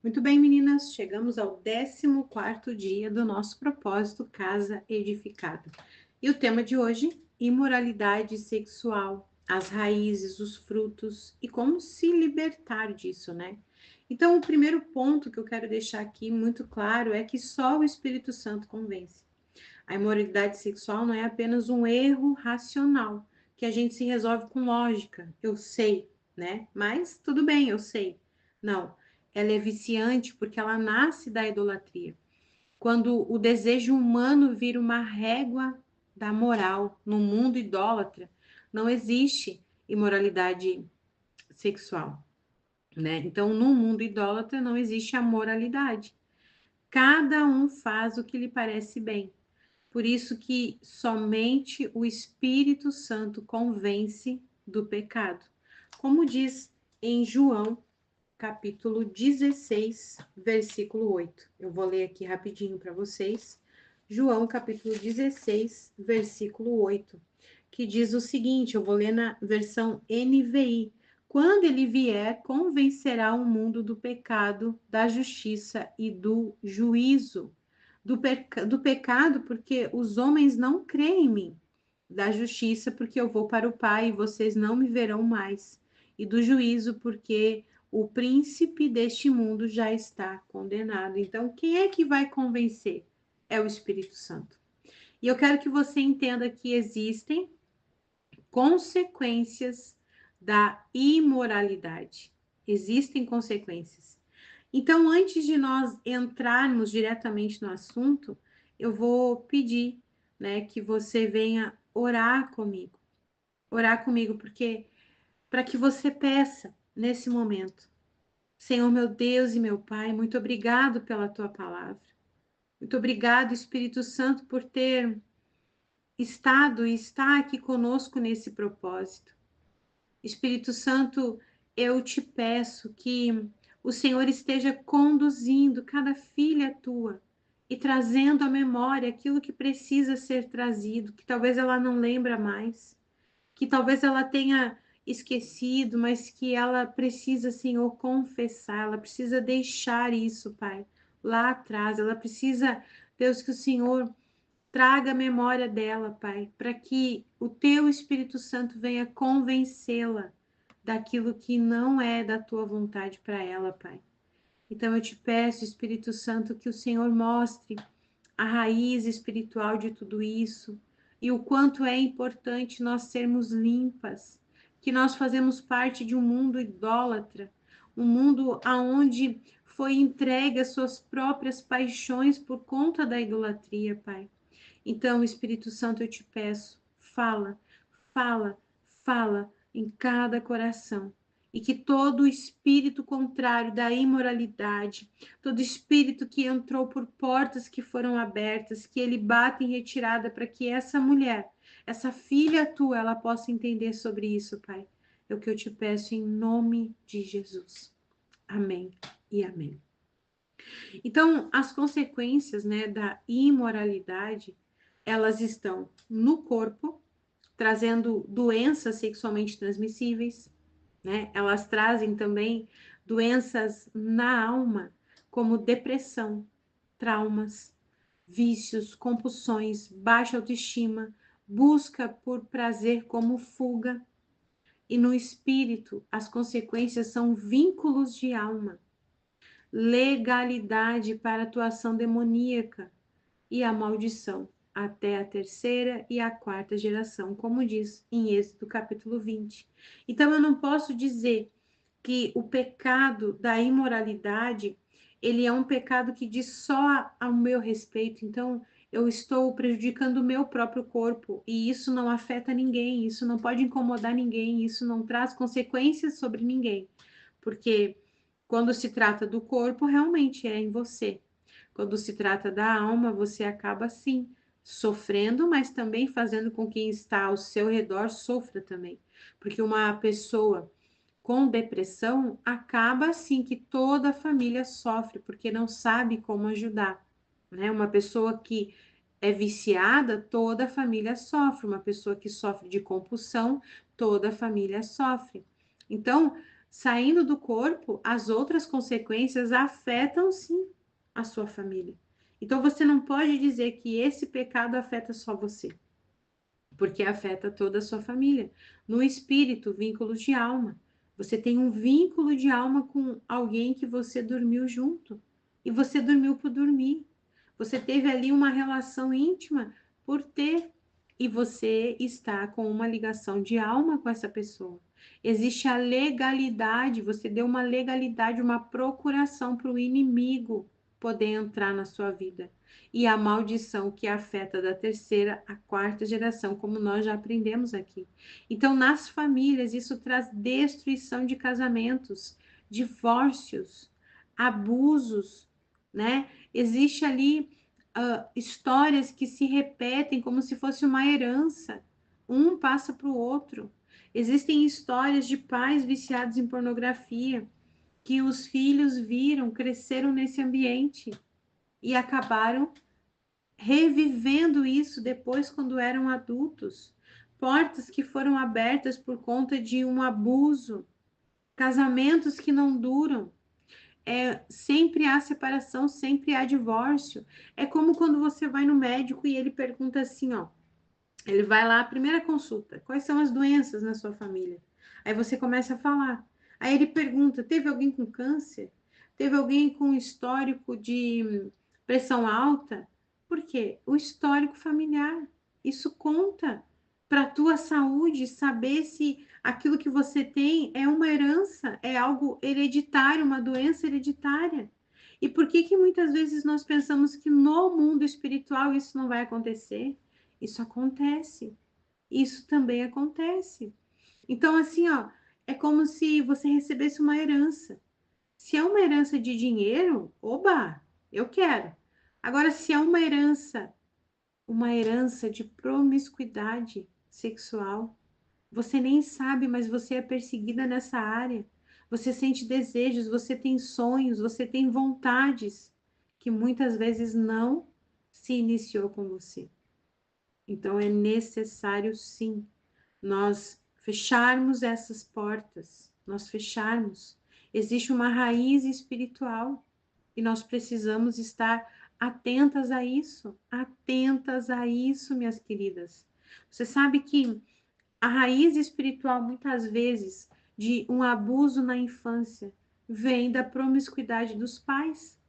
Muito bem, meninas, chegamos ao 14º dia do nosso propósito Casa Edificada. E o tema de hoje, imoralidade sexual, as raízes, os frutos e como se libertar disso, né? Então, o primeiro ponto que eu quero deixar aqui muito claro é que só o Espírito Santo convence. A imoralidade sexual não é apenas um erro racional, que a gente se resolve com lógica, eu sei, né? Mas tudo bem, eu sei. Não, ela é viciante porque ela nasce da idolatria. Quando o desejo humano vira uma régua da moral no mundo idólatra, não existe imoralidade sexual, né? Então, no mundo idólatra não existe a moralidade. Cada um faz o que lhe parece bem. Por isso que somente o Espírito Santo convence do pecado. Como diz em João, capítulo 16, versículo 8. Eu vou ler aqui rapidinho para vocês. João, capítulo 16, versículo 8, que diz o seguinte, eu vou ler na versão NVI. Quando ele vier, convencerá o mundo do pecado, da justiça e do juízo. Do pecado, porque os homens não creem em mim. Da justiça, porque eu vou para o Pai e vocês não me verão mais. E do juízo, porque o príncipe deste mundo já está condenado. Então, quem é que vai convencer? É o Espírito Santo. E eu quero que você entenda que existem consequências da imoralidade. Existem consequências. Então, antes de nós entrarmos diretamente no assunto, eu vou pedir, né, que você venha orar comigo, porque para que você peça nesse momento, Senhor meu Deus e meu Pai, muito obrigado pela tua palavra. Muito obrigado, Espírito Santo, por ter estado e estar aqui conosco nesse propósito. Espírito Santo, eu te peço que o Senhor esteja conduzindo cada filha tua e trazendo à memória aquilo que precisa ser trazido, que talvez ela não lembra mais, que talvez ela tenha esquecido, mas que ela precisa, Senhor, confessar, ela precisa deixar isso, Pai, lá atrás, ela precisa, Deus, que o Senhor traga a memória dela, Pai, para que o teu Espírito Santo venha convencê-la daquilo que não é da tua vontade para ela, Pai. Então eu te peço, Espírito Santo, que o Senhor mostre a raiz espiritual de tudo isso e o quanto é importante nós sermos limpas, que nós fazemos parte de um mundo idólatra, um mundo aonde foi entregue as suas próprias paixões por conta da idolatria, Pai. Então, Espírito Santo, eu te peço, fala, fala, fala em cada coração. E que todo espírito contrário da imoralidade, todo espírito que entrou por portas que foram abertas, que ele bata em retirada para que essa mulher, essa filha tua, ela possa entender sobre isso, Pai. É o que eu te peço em nome de Jesus. Amém e amém. Então, as consequências, né, da imoralidade, elas estão no corpo, trazendo doenças sexualmente transmissíveis, né? Elas trazem também doenças na alma, como depressão, traumas, vícios, compulsões, baixa autoestima, busca por prazer como fuga. E no espírito, as consequências são vínculos de alma, legalidade para atuação demoníaca e a maldição até a terceira e a quarta geração, como diz em Êxodo capítulo 20. Então eu não posso dizer que o pecado da imoralidade, ele é um pecado que diz só ao meu respeito, então eu estou prejudicando o meu próprio corpo e isso não afeta ninguém, isso não pode incomodar ninguém, isso não traz consequências sobre ninguém, porque quando se trata do corpo, realmente é em você. Quando se trata da alma, você acaba sim sofrendo, mas também fazendo com que quem está ao seu redor sofra também. Porque uma pessoa com depressão acaba assim que toda a família sofre, porque não sabe como ajudar, né? Uma pessoa que é viciada, toda a família sofre. Uma pessoa que sofre de compulsão, toda a família sofre. Então, saindo do corpo, as outras consequências afetam sim a sua família. Então você não pode dizer que esse pecado afeta só você, porque afeta toda a sua família. No espírito, vínculos de alma. Você tem um vínculo de alma com alguém que você dormiu junto. E você dormiu por dormir. Você teve ali uma relação íntima por ter. E você está com uma ligação de alma com essa pessoa. Existe a legalidade, você deu uma legalidade, uma procuração para o inimigo poder entrar na sua vida. E a maldição que afeta da terceira à quarta geração, como nós já aprendemos aqui. Então, nas famílias, isso traz destruição de casamentos, divórcios, abusos, né? Existe ali histórias que se repetem como se fosse uma herança. Um passa para o outro. Existem histórias de pais viciados em pornografia, que os filhos viram, cresceram nesse ambiente e acabaram revivendo isso depois quando eram adultos. Portas que foram abertas por conta de um abuso, casamentos que não duram. Sempre há separação, sempre há divórcio. É como quando você vai no médico e ele pergunta assim, ó, ele vai lá, a primeira consulta, quais são as doenças na sua família? Aí você começa a falar. Aí ele pergunta, teve alguém com câncer? Teve alguém com histórico de pressão alta? Por quê? O histórico familiar. Isso conta para a tua saúde, saber se aquilo que você tem é uma herança, é algo hereditário, uma doença hereditária. E por que que muitas vezes nós pensamos que no mundo espiritual isso não vai acontecer? Isso acontece. Isso também acontece. Então, assim, ó, é como se você recebesse uma herança. Se é uma herança de dinheiro, oba, eu quero. Agora, se é uma herança de promiscuidade sexual, você nem sabe, mas você é perseguida nessa área. Você sente desejos, você tem sonhos, você tem vontades que muitas vezes não se iniciou com você. Então é necessário sim nós fecharmos essas portas, nós fecharmos. Existe uma raiz espiritual e nós precisamos estar atentas a isso, minhas queridas. Você sabe que a raiz espiritual, muitas vezes, de um abuso na infância, vem da promiscuidade dos pais,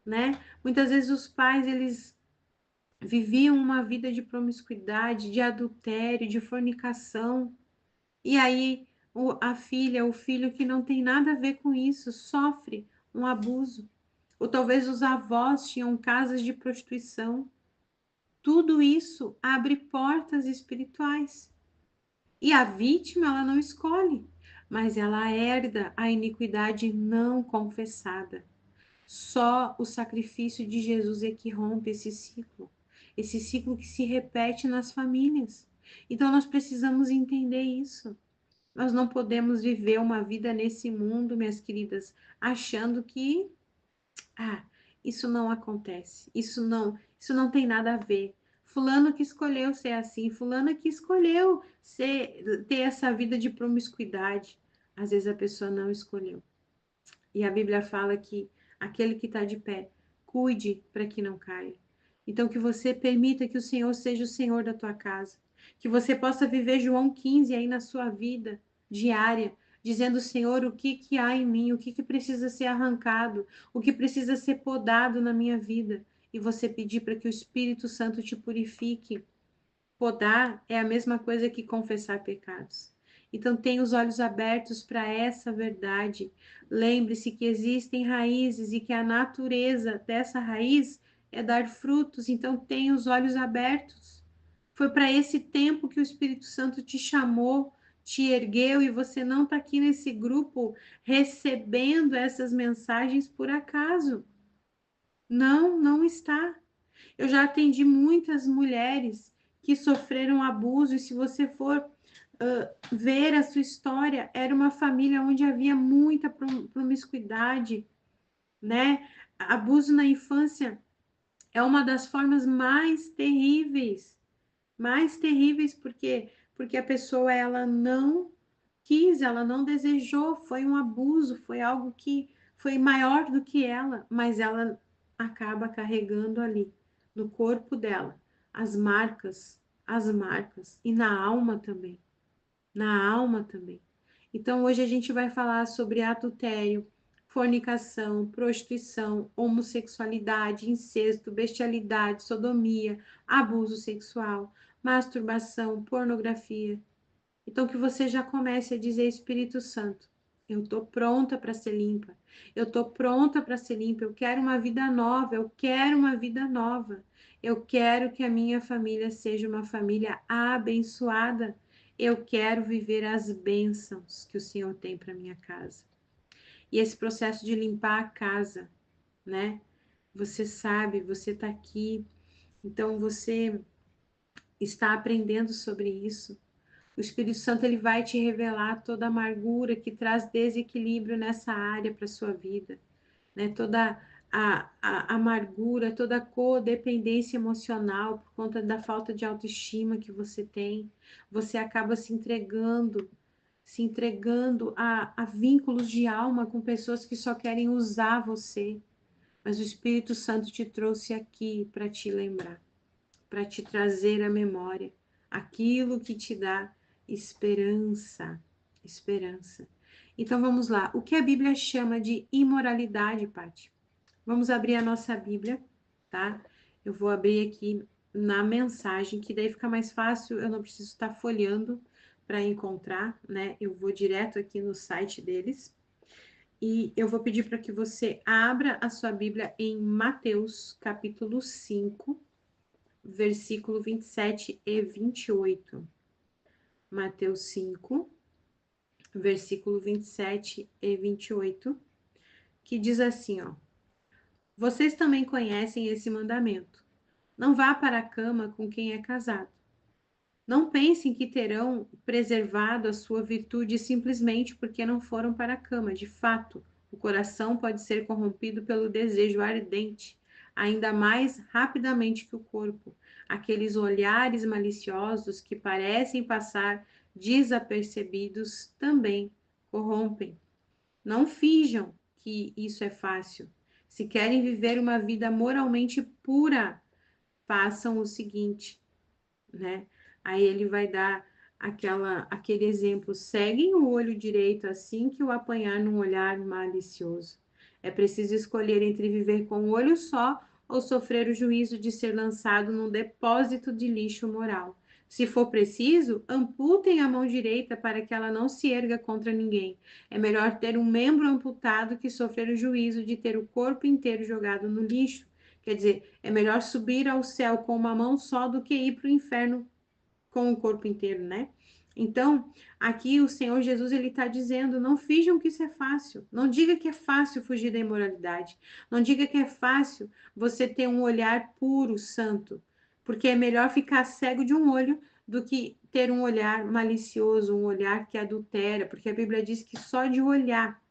né? Muitas vezes os pais, eles viviam uma vida de promiscuidade, de adultério, de fornicação, e aí a filha, o filho que não tem nada a ver com isso, sofre um abuso. Ou talvez os avós tinham casas de prostituição. Tudo isso abre portas espirituais. E a vítima, ela não escolhe, mas ela herda a iniquidade não confessada. Só o sacrifício de Jesus é que rompe esse ciclo que se repete nas famílias. Então nós precisamos entender isso. Nós não podemos viver uma vida nesse mundo, minhas queridas, achando que ah, isso não acontece, isso não tem nada a ver. Fulano que escolheu ser assim, fulano que escolheu ter essa vida de promiscuidade. Às vezes a pessoa não escolheu. E a Bíblia fala que aquele que está de pé, cuide para que não caia. Então, que você permita que o Senhor seja o Senhor da tua casa. Que você possa viver João 15 aí na sua vida diária, dizendo, Senhor, o que que há em mim, o que que precisa ser arrancado, o que precisa ser podado na minha vida. E você pedir para que o Espírito Santo te purifique. Podar é a mesma coisa que confessar pecados. Então, tenha os olhos abertos para essa verdade. Lembre-se que existem raízes e que a natureza dessa raiz é dar frutos. Então, tenha os olhos abertos. Foi para esse tempo que o Espírito Santo te chamou, te ergueu e você não está aqui nesse grupo recebendo essas mensagens por acaso. Não, não está. Eu já atendi muitas mulheres que sofreram abuso, e se você for ver a sua história, era uma família onde havia muita promiscuidade, né? Abuso na infância é uma das formas mais terríveis, porque a pessoa ela não quis, ela não desejou, foi um abuso, foi algo que foi maior do que ela, mas ela acaba carregando ali no corpo dela as marcas e na alma também, na alma também. Então hoje a gente vai falar sobre adultério, fornicação, prostituição, homossexualidade, incesto, bestialidade, sodomia, abuso sexual, masturbação, pornografia. Então, que você já comece a dizer, Espírito Santo, eu estou pronta para ser limpa. Eu estou pronta para ser limpa. Eu quero uma vida nova. Eu quero uma vida nova. Eu quero que a minha família seja uma família abençoada. Eu quero viver as bênçãos que o Senhor tem para minha casa. E esse processo de limpar a casa, né? Você sabe, você está aqui. Então, você está aprendendo sobre isso. O Espírito Santo ele vai te revelar toda a amargura que traz desequilíbrio nessa área para sua vida, né? Toda a amargura, toda a codependência emocional por conta da falta de autoestima que você tem. Você acaba se entregando a vínculos de alma com pessoas que só querem usar você. Mas o Espírito Santo te trouxe aqui para te lembrar, para te trazer à memória aquilo que te dá esperança, esperança. Então vamos lá. O que a Bíblia chama de imoralidade, Paty? Vamos abrir a nossa Bíblia, tá? Eu vou abrir aqui na mensagem, que daí fica mais fácil, eu não preciso estar folheando para encontrar, né? Eu vou direto aqui no site deles. E eu vou pedir para que você abra a sua Bíblia em Mateus, capítulo 5, versículo 27 e 28. Mateus 5, versículo 27 e 28, que diz assim, ó: Vocês também conhecem esse mandamento. Não vá para a cama com quem é casado. Não pensem que terão preservado a sua virtude simplesmente porque não foram para a cama. De fato, o coração pode ser corrompido pelo desejo ardente, ainda mais rapidamente que o corpo. Aqueles olhares maliciosos que parecem passar desapercebidos também corrompem. Não finjam que isso é fácil. Se querem viver uma vida moralmente pura, façam o seguinte, né? Aí ele vai dar aquele exemplo: seguem o olho direito assim que o apanhar num olhar malicioso. É preciso escolher entre viver com um olho só ou sofrer o juízo de ser lançado num depósito de lixo moral. Se for preciso, amputem a mão direita para que ela não se erga contra ninguém. É melhor ter um membro amputado que sofrer o juízo de ter o corpo inteiro jogado no lixo. Quer dizer, é melhor subir ao céu com uma mão só do que ir para o inferno com o corpo inteiro, né? Então, aqui o Senhor Jesus ele está dizendo: não finjam que isso é fácil. Não diga que é fácil fugir da imoralidade. Não diga que é fácil você ter um olhar puro, santo. Porque é melhor ficar cego de um olho do que ter um olhar malicioso, um olhar que adultera. Porque a Bíblia diz que só de olhar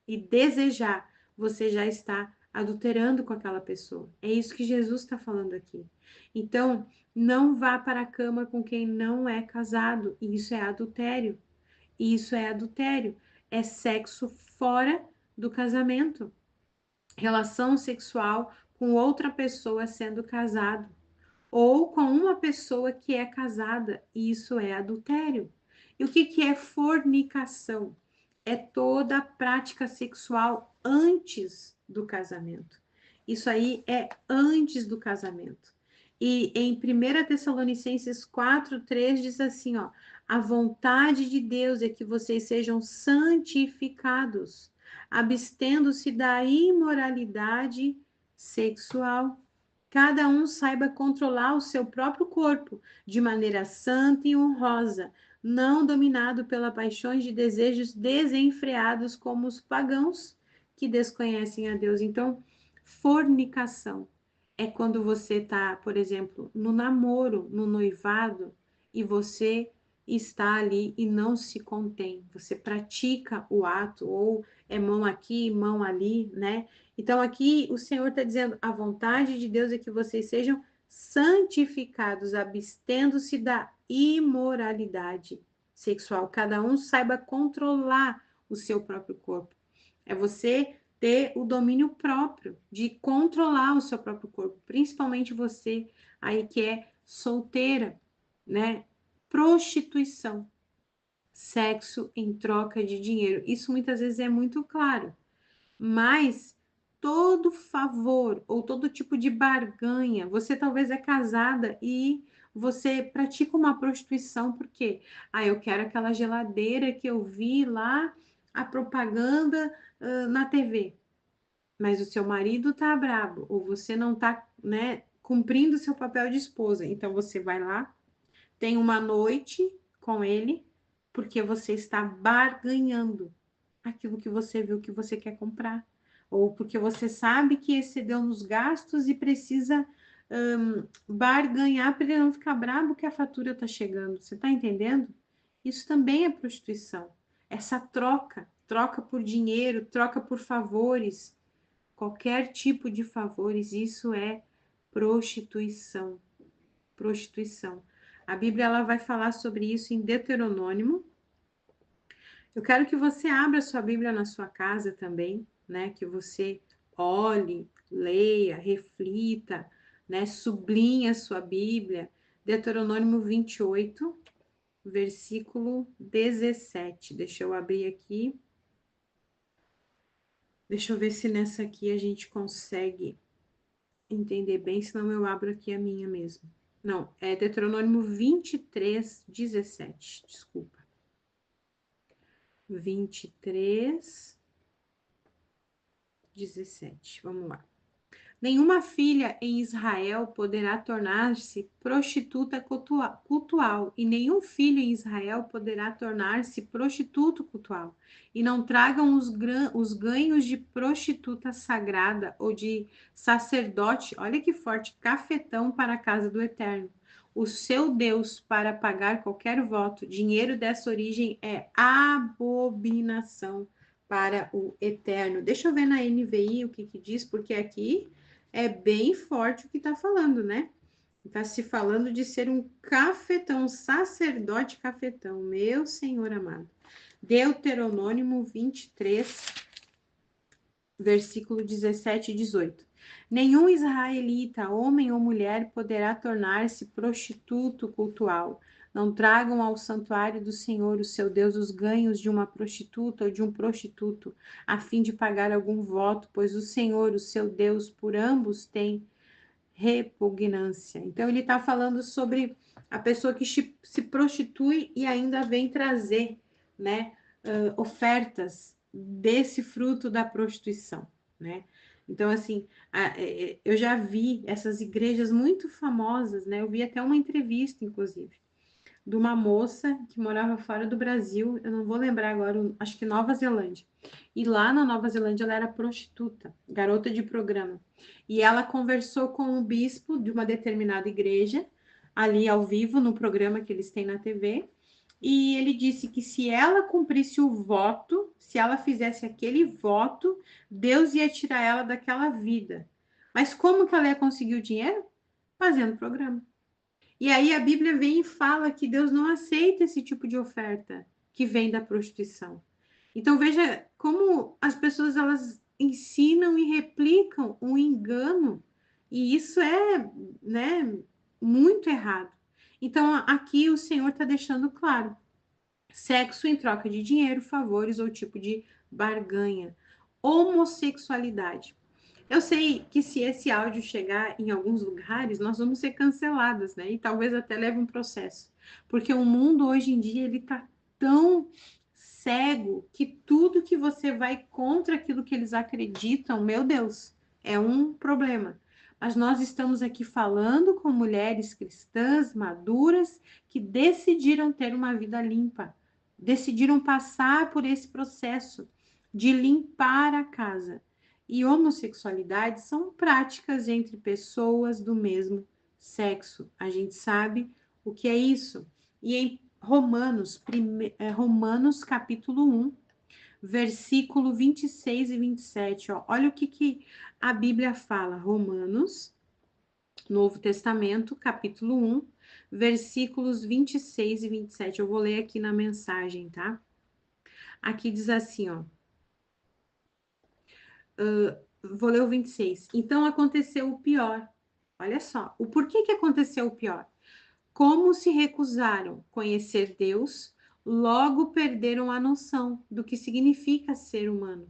e desejar, você já está adulterando com aquela pessoa. É isso que Jesus está falando aqui. Então, não vá para a cama com quem não é casado. Isso é adultério. Isso é adultério. É sexo fora do casamento. Relação sexual com outra pessoa sendo casado. Ou com uma pessoa que é casada. Isso é adultério. E o que é fornicação? É toda a prática sexual antes do casamento. Isso aí é antes do casamento. E em 1 Tessalonicenses 4:3 diz assim, ó: a vontade de Deus é que vocês sejam santificados, abstendo-se da imoralidade sexual. Cada um saiba controlar o seu próprio corpo de maneira santa e honrosa, não dominado pelas paixões de desejos desenfreados como os pagãos que desconhecem a Deus. Então, fornicação é quando você está, por exemplo, no namoro, no noivado, e você está ali e não se contém. Você pratica o ato, ou é mão aqui, mão ali, né? Então, aqui o Senhor está dizendo: a vontade de Deus é que vocês sejam santificados, abstendo-se da imoralidade sexual. Cada um saiba controlar o seu próprio corpo. É você ter o domínio próprio de controlar o seu próprio corpo, principalmente você aí que é solteira, né? Prostituição, sexo em troca de dinheiro. Isso muitas vezes é muito claro, mas todo favor ou todo tipo de barganha, você talvez é casada e você pratica uma prostituição, porque eu quero aquela geladeira que eu vi lá, a propaganda na TV, mas o seu marido tá brabo, ou você não tá, né, cumprindo o seu papel de esposa, então você vai lá, tem uma noite com ele, porque você está barganhando aquilo que você viu que você quer comprar, ou porque você sabe que excedeu nos gastos e precisa barganhar para ele não ficar bravo que a fatura está chegando. Você está entendendo? Isso também é prostituição. Essa troca, troca por dinheiro, troca por favores, qualquer tipo de favores, isso é prostituição. Prostituição. A Bíblia ela vai falar sobre isso em Deuteronômio. Eu quero que você abra sua Bíblia na sua casa também, né? Que você olhe, leia, reflita, né? Sublinhe a sua Bíblia. Deuteronômio 28, versículo 17. Deixa eu abrir aqui. Deixa eu ver se nessa aqui a gente consegue entender bem, senão eu abro aqui a minha mesmo. Não, é Deuteronômio 23, 17. Desculpa. 23, 17. Vamos lá. Nenhuma filha em Israel poderá tornar-se prostituta cultual, e nenhum filho em Israel poderá tornar-se prostituto cultual. E não tragam os ganhos de prostituta sagrada ou de sacerdote, olha que forte, cafetão para a casa do Eterno. O seu Deus para pagar qualquer voto. Dinheiro dessa origem é abominação para o Eterno. Deixa eu ver na NVI o que diz, porque aqui é bem forte o que está falando, né? Está se falando de ser um cafetão, um sacerdote cafetão, meu Senhor amado. Deuteronômio 23, versículo 17 e 18. Nenhum israelita, homem ou mulher, poderá tornar-se prostituto cultual. Não tragam ao santuário do Senhor, o seu Deus, os ganhos de uma prostituta ou de um prostituto, a fim de pagar algum voto, pois o Senhor, o seu Deus, por ambos tem repugnância. Então, ele está falando sobre a pessoa que se prostitui e ainda vem trazer, né, ofertas desse fruto da prostituição, né? Então, assim, eu já vi essas igrejas muito famosas, né? Eu vi até uma entrevista, inclusive, de uma moça que morava fora do Brasil, eu não vou lembrar agora, acho que Nova Zelândia. E lá na Nova Zelândia ela era prostituta, garota de programa. E ela conversou com o bispo de uma determinada igreja, ali ao vivo, no programa que eles têm na TV, e ele disse que se ela cumprisse o voto, se ela fizesse aquele voto, Deus ia tirar ela daquela vida. Mas como que ela ia conseguir o dinheiro? Fazendo programa. E aí a Bíblia vem e fala que Deus não aceita esse tipo de oferta que vem da prostituição. Então veja como as pessoas elas ensinam e replicam um engano, e isso é, né, muito errado. Então aqui o Senhor está deixando claro: sexo em troca de dinheiro, favores ou tipo de barganha. Homossexualidade. Eu sei que se esse áudio chegar em alguns lugares, nós vamos ser canceladas, né? E talvez até leve um processo. Porque o mundo hoje em dia, ele tá tão cego que tudo que você vai contra aquilo que eles acreditam, meu Deus, é um problema. Mas nós estamos aqui falando com mulheres cristãs maduras que decidiram ter uma vida limpa, decidiram passar por esse processo de limpar a casa. E homossexualidade são práticas entre pessoas do mesmo sexo. A gente sabe o que é isso. E em Romanos capítulo 1, versículo 26 e 27, ó, olha o que a Bíblia fala. Romanos, Novo Testamento, capítulo 1, versículos 26 e 27. Eu vou ler aqui na mensagem, tá? Aqui diz assim, ó. Vou ler o 26. Então aconteceu o pior. Olha só, o porquê que aconteceu o pior? Como se recusaram conhecer Deus, logo perderam a noção do que significa ser humano.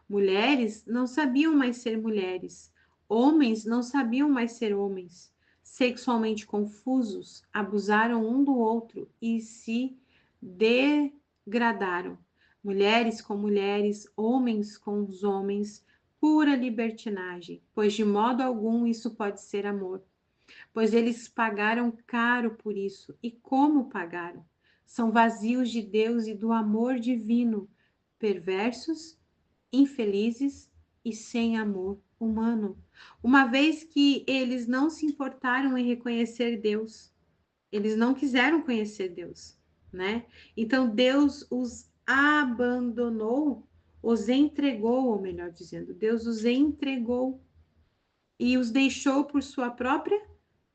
Mulheres não sabiam mais ser mulheres. Homens não sabiam mais ser homens. Sexualmente confusos, abusaram um do outro e se degradaram. Mulheres com mulheres, homens com os homens, pura libertinagem, pois de modo algum isso pode ser amor. Pois eles pagaram caro por isso. E como pagaram? São vazios de Deus e do amor divino, perversos, infelizes e sem amor humano. Uma vez que eles não se importaram em reconhecer Deus, eles não quiseram conhecer Deus, né? Então Deus os abandonou, os entregou, ou melhor dizendo, Deus os entregou e os deixou por sua própria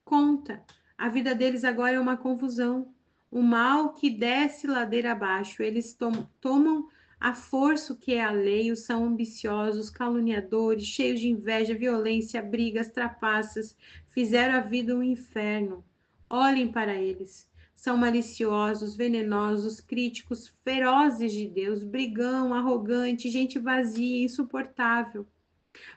conta. A vida deles agora é uma confusão, um mal que desce ladeira abaixo. Eles tomam a força o que é alheio, são ambiciosos, caluniadores, cheios de inveja, violência, brigas, trapaças, fizeram a vida um inferno. Olhem para eles. São maliciosos, venenosos, críticos, ferozes de Deus, brigão, arrogante, gente vazia, insuportável,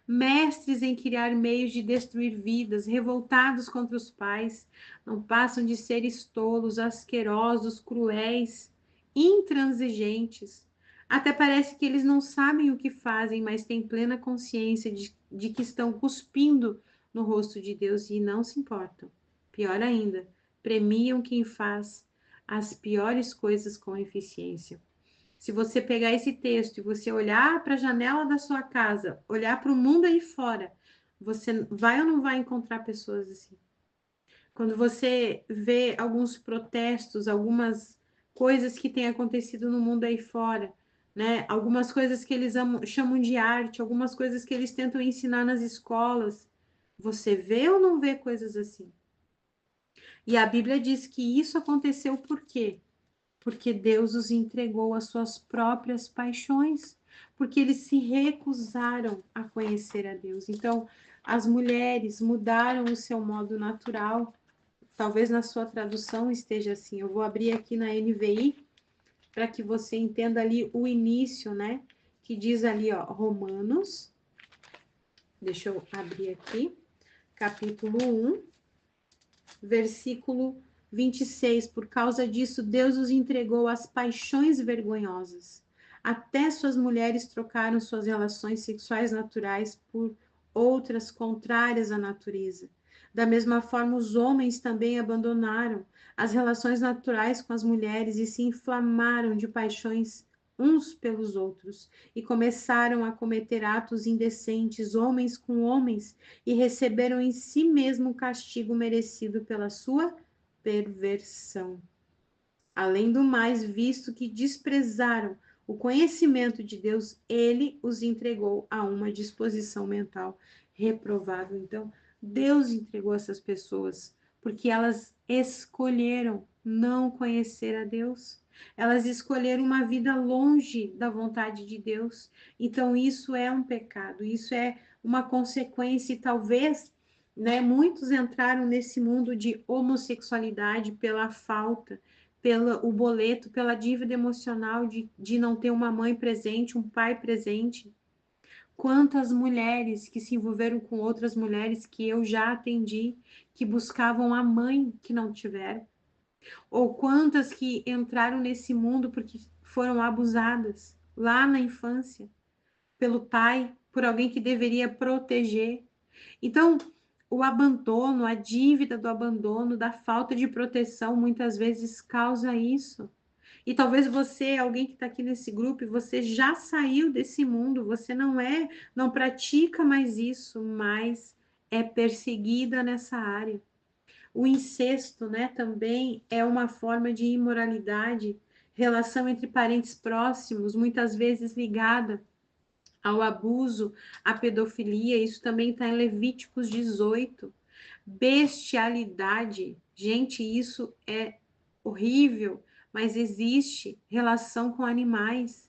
mestres em criar meios de destruir vidas, revoltados contra os pais, não passam de seres tolos, asquerosos, cruéis, intransigentes. Até parece que eles não sabem o que fazem, mas têm plena consciência de que estão cuspindo no rosto de Deus e não se importam. Pior ainda, premiam quem faz as piores coisas com eficiência. Se você pegar esse texto e você olhar para a janela da sua casa, olhar para o mundo aí fora, você vai ou não vai encontrar pessoas assim? Quando você vê alguns protestos, algumas coisas que têm acontecido no mundo aí fora, né? Algumas coisas que eles chamam de arte, algumas coisas que eles tentam ensinar nas escolas, você vê ou não vê coisas assim? E a Bíblia diz que isso aconteceu por quê? Porque Deus os entregou às suas próprias paixões, porque eles se recusaram a conhecer a Deus. Então, as mulheres mudaram o seu modo natural. Talvez na sua tradução esteja assim. Eu vou abrir aqui na NVI para que você entenda ali o início, né? Que diz ali, ó, Romanos. Deixa eu abrir aqui. Capítulo 1, versículo 26. Por causa disso, Deus os entregou às paixões vergonhosas. Até suas mulheres trocaram suas relações sexuais naturais por outras contrárias à natureza. Da mesma forma, os homens também abandonaram as relações naturais com as mulheres e se inflamaram de paixões uns pelos outros e começaram a cometer atos indecentes, homens com homens, e receberam em si mesmo o castigo merecido pela sua perversão. Além do mais, visto que desprezaram o conhecimento de Deus, ele os entregou a uma disposição mental reprovável. Então, Deus entregou essas pessoas porque elas escolheram não conhecer a Deus. Elas escolheram uma vida longe da vontade de Deus. Então, isso é um pecado, isso é uma consequência, e talvez, né, muitos entraram nesse mundo de homossexualidade pela falta, pelo o boleto, pela dívida emocional de não ter uma mãe presente, um pai presente. Quantas mulheres que se envolveram com outras mulheres que eu já atendi, que buscavam a mãe que não tiveram. Ou quantas que entraram nesse mundo porque foram abusadas lá na infância, pelo pai, por alguém que deveria proteger. Então, o abandono, a dívida do abandono, da falta de proteção, muitas vezes causa isso. E talvez você, alguém que está aqui nesse grupo, você já saiu desse mundo, você não pratica mais isso, mas é perseguida nessa área. O incesto, né, também é uma forma de imoralidade, relação entre parentes próximos, muitas vezes ligada ao abuso, à pedofilia. Isso também está em Levíticos 18. Bestialidade Gente, isso é horrível, mas existe relação com animais.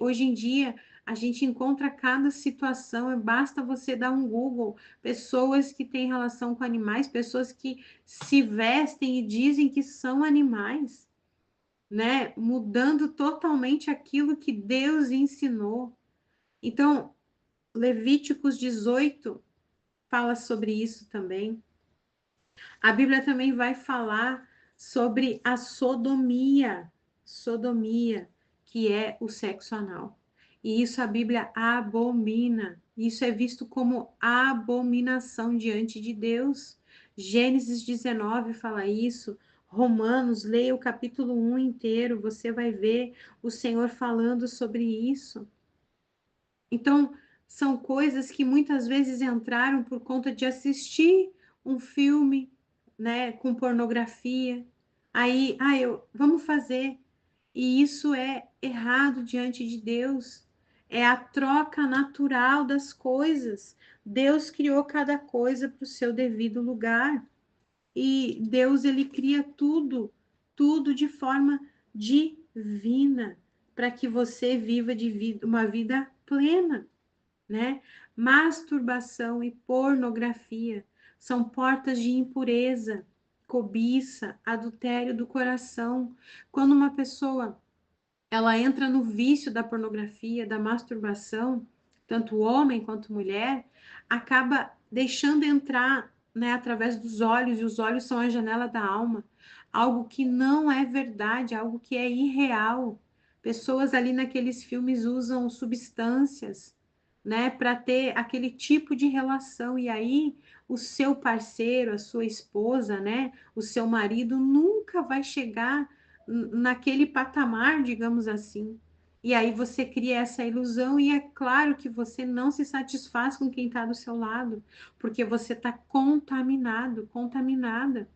Hoje em dia, a gente encontra cada situação, basta você dar um Google, pessoas que têm relação com animais, pessoas que se vestem e dizem que são animais, né? Mudando totalmente aquilo que Deus ensinou. Então, Levíticos 18 fala sobre isso também. A Bíblia também vai falar sobre a sodomia, que é o sexo anal. E isso a Bíblia abomina. Isso é visto como abominação diante de Deus. Gênesis 19 fala isso. Romanos, leia o capítulo 1 inteiro, você vai ver o Senhor falando sobre isso. Então, são coisas que muitas vezes entraram por conta de assistir um filme, né, com pornografia. Aí, vamos fazer. E isso é errado diante de Deus. É a troca natural das coisas. Deus criou cada coisa para o seu devido lugar. E Deus, ele cria tudo, tudo de forma divina, para que você viva uma vida plena, né? Masturbação e pornografia são portas de impureza, cobiça, adultério do coração. Quando uma pessoa ela entra no vício da pornografia, da masturbação, tanto homem quanto mulher, acaba deixando entrar, né, através dos olhos, e os olhos são a janela da alma, algo que não é verdade, algo que é irreal. Pessoas ali naqueles filmes usam substâncias, né, para ter aquele tipo de relação, e aí o seu parceiro, a sua esposa, né, o seu marido nunca vai chegar naquele patamar, digamos assim. E aí você cria essa ilusão, e é claro que você não se satisfaz com quem está do seu lado, porque você está contaminado, contaminada.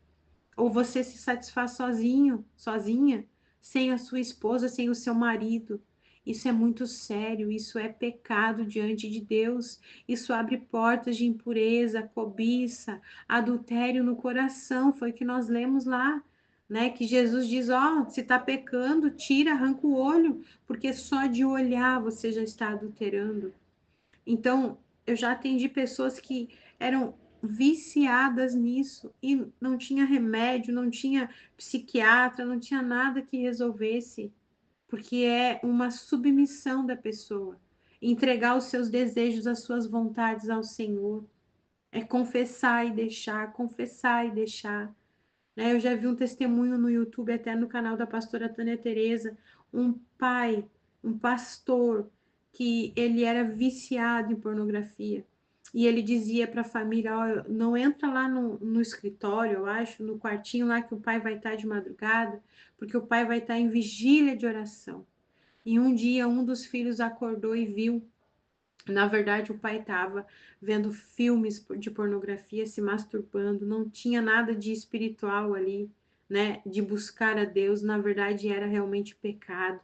Ou você se satisfaz sozinho, sozinha, sem a sua esposa, sem o seu marido. Isso é muito sério, isso é pecado diante de Deus. Isso abre portas de impureza, cobiça, adultério no coração. Foi o que nós lemos lá, né? Que Jesus diz: ó, se está pecando, tira, arranca o olho, porque só de olhar você já está adulterando. Então, eu já atendi pessoas que eram viciadas nisso e não tinha remédio, não tinha psiquiatra, não tinha nada que resolvesse, porque é uma submissão da pessoa. Entregar os seus desejos, as suas vontades ao Senhor. É confessar e deixar, confessar e deixar, né? Eu já vi um testemunho no YouTube, até no canal da pastora Tânia Teresa, um pai, um pastor, que ele era viciado em pornografia. E ele dizia para a família: ó, não entra lá no escritório, eu acho, no quartinho lá que o pai vai estar de madrugada, porque o pai vai estar em vigília de oração. E um dia um dos filhos acordou e viu. Na verdade, o pai estava vendo filmes de pornografia, se masturbando, não tinha nada de espiritual ali, né? De buscar a Deus, na verdade era realmente pecado.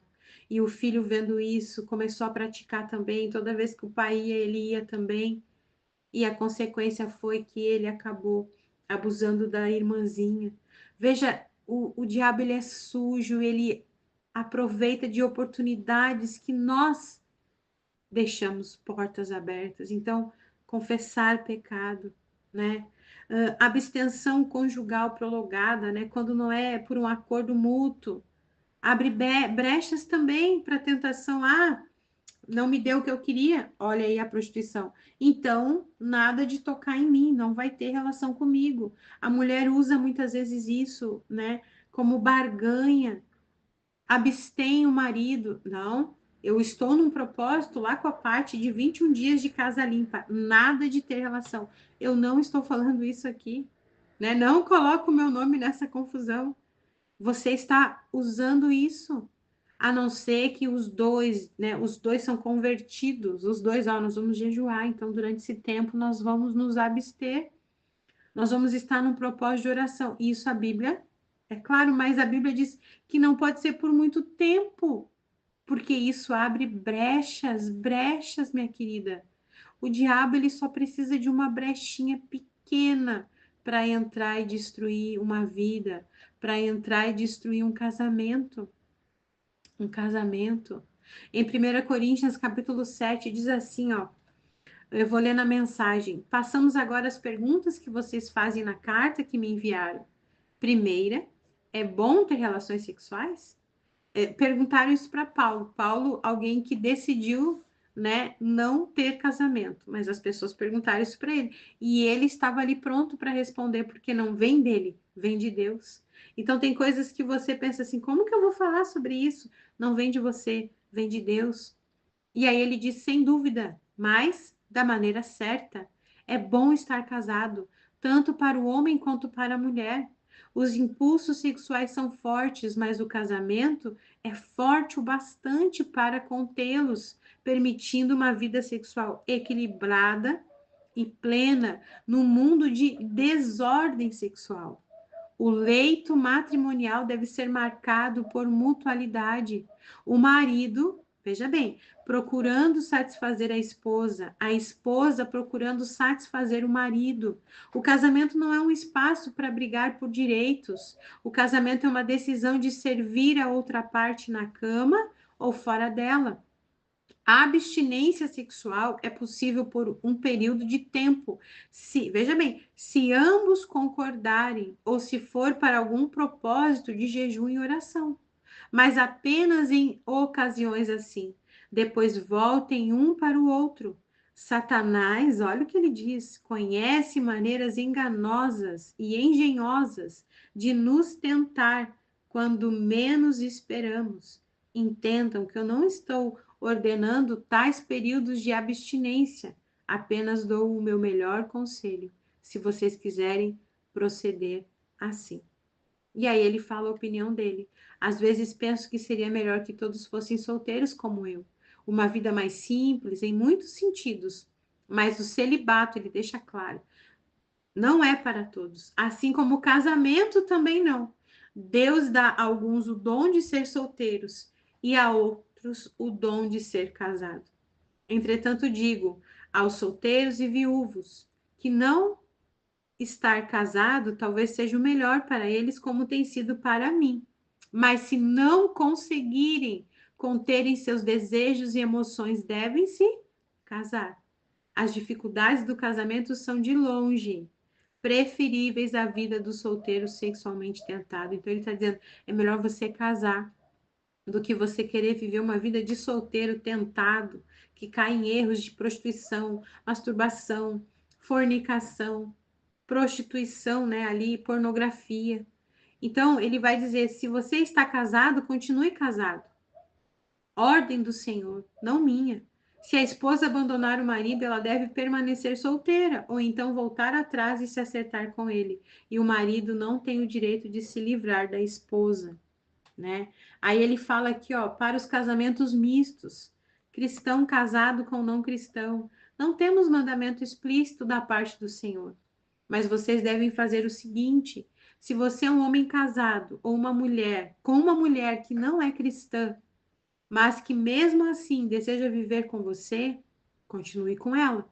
E o filho vendo isso começou a praticar também, toda vez que o pai ia, ele ia também. E a consequência foi que ele acabou abusando da irmãzinha. Veja, o diabo, ele é sujo, ele aproveita de oportunidades que nós deixamos portas abertas. Então, confessar pecado, né? Abstenção conjugal prolongada, né? Quando não é por um acordo mútuo. Abre brechas também para tentação. Ah, não me deu o que eu queria. Olha aí a prostituição. Então, nada de tocar em mim, não vai ter relação comigo. A mulher usa muitas vezes isso, né? Como barganha, abstém o marido. Não, eu estou num propósito lá com a parte de 21 dias de casa limpa, nada de ter relação. Eu não estou falando isso aqui, né? Não coloco o meu nome nessa confusão. Você está usando isso, a não ser que os dois, né? Os dois são convertidos, os dois, ó, nós vamos jejuar, então durante esse tempo nós vamos nos abster, nós vamos estar num propósito de oração. Isso a Bíblia, é claro, mas a Bíblia diz que não pode ser por muito tempo, porque isso abre brechas, brechas, minha querida. O diabo, ele só precisa de uma brechinha pequena para entrar e destruir uma vida, para entrar e destruir um casamento. Um casamento. Em 1 Coríntios, capítulo 7, diz assim, ó. Eu vou ler na mensagem. Passamos agora às perguntas que vocês fazem na carta que me enviaram. Primeira, é bom ter relações sexuais? Perguntaram isso para Paulo. Paulo, alguém que decidiu, né, não ter casamento, mas as pessoas perguntaram isso para ele. E ele estava ali pronto para responder, porque não vem dele, vem de Deus. Então, tem coisas que você pensa assim: como que eu vou falar sobre isso? Não vem de você, vem de Deus. E aí ele diz, sem dúvida, mas da maneira certa. É bom estar casado, tanto para o homem quanto para a mulher. Os impulsos sexuais são fortes, mas o casamento é forte o bastante para contê-los, permitindo uma vida sexual equilibrada e plena no mundo de desordem sexual. O leito matrimonial deve ser marcado por mutualidade. O marido, veja bem, procurando satisfazer a esposa procurando satisfazer o marido. O casamento não é um espaço para brigar por direitos. O casamento é uma decisão de servir a outra parte na cama ou fora dela. A abstinência sexual é possível por um período de tempo, se, veja bem, se ambos concordarem ou se for para algum propósito de jejum e oração, mas apenas em ocasiões assim. Depois voltem um para o outro. Satanás, olha o que ele diz, conhece maneiras enganosas e engenhosas de nos tentar quando menos esperamos. Entendam que eu não estou ordenando tais períodos de abstinência. Apenas dou o meu melhor conselho, se vocês quiserem proceder assim. E aí ele fala a opinião dele. Às vezes penso que seria melhor que todos fossem solteiros como eu. Uma vida mais simples em muitos sentidos. Mas o celibato, ele deixa claro, não é para todos. Assim como o casamento também não. Deus dá a alguns o dom de ser solteiros e a outros o dom de ser casado. Entretanto, digo aos solteiros e viúvos que não estar casado talvez seja o melhor para eles, como tem sido para mim. Mas se não conseguirem conterem seus desejos e emoções, devem se casar. As dificuldades do casamento são de longe preferíveis à vida do solteiro sexualmente tentado. Então ele está dizendo, é melhor você casar do que você querer viver uma vida de solteiro tentado, que cai em erros de prostituição, masturbação, fornicação, prostituição, né, ali, pornografia. Então, ele vai dizer, se você está casado, continue casado. Ordem do Senhor, não minha. Se a esposa abandonar o marido, ela deve permanecer solteira, ou então voltar atrás e se acertar com ele. E o marido não tem o direito de se livrar da esposa, né? Aí ele fala aqui, ó, para os casamentos mistos, cristão casado com não cristão. Não temos mandamento explícito da parte do Senhor. Mas vocês devem fazer o seguinte: se você é um homem casado ou uma mulher com uma mulher que não é cristã, mas que mesmo assim deseja viver com você, continue com ela.